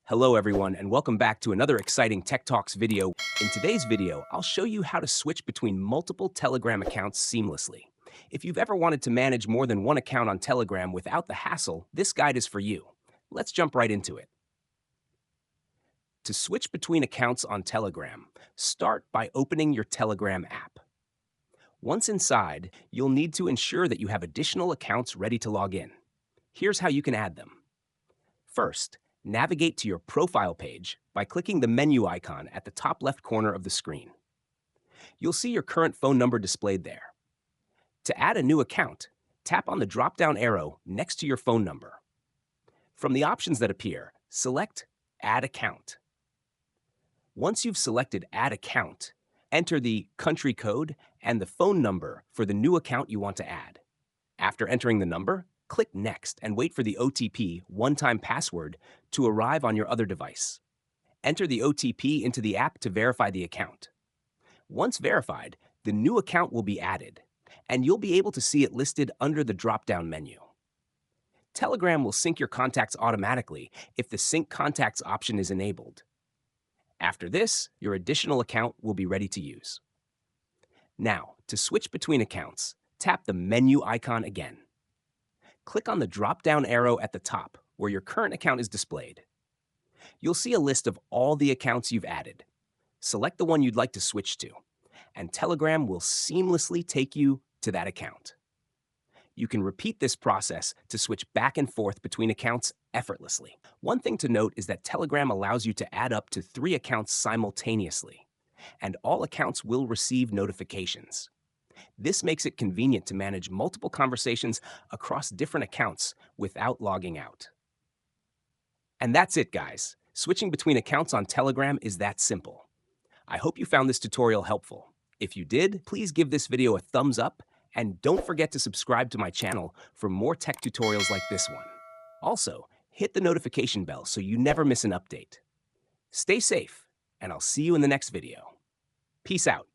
Hello everyone and welcome back to another exciting Tech Talks video. In today's video, I'll show you how to switch between multiple Telegram accounts seamlessly. If you've ever wanted to manage more than one account on Telegram without the hassle, this guide is for you. Let's jump right into it. To switch between accounts on Telegram, start by opening your Telegram app. Once inside, you'll need to ensure that you have additional accounts ready to log in. Here's how you can add them. First, navigate to your profile page by clicking the menu icon at the top left corner of the screen. You'll see your current phone number displayed there. To add a new account, tap on the drop-down arrow next to your phone number. From the options that appear, select Add Account. Once you've selected Add Account, enter the country code and the phone number for the new account you want to add. After entering the number, click Next and wait for the OTP, one-time password, to arrive on your other device. Enter the OTP into the app to verify the account. Once verified, the new account will be added, and you'll be able to see it listed under the drop-down menu. Telegram will sync your contacts automatically if the Sync Contacts option is enabled. After this, your additional account will be ready to use. Now, to switch between accounts, tap the menu icon again. Click on the drop-down arrow at the top where your current account is displayed. You'll see a list of all the accounts you've added. Select the one you'd like to switch to, and Telegram will seamlessly take you to that account. You can repeat this process to switch back and forth between accounts effortlessly. One thing to note is that Telegram allows you to add up to 3 accounts simultaneously, and all accounts will receive notifications. This makes it convenient to manage multiple conversations across different accounts without logging out. And that's it, guys. Switching between accounts on Telegram is that simple. I hope you found this tutorial helpful. If you did, please give this video a thumbs up and don't forget to subscribe to my channel for more tech tutorials like this one. Also, hit the notification bell so you never miss an update. Stay safe, and I'll see you in the next video. Peace out.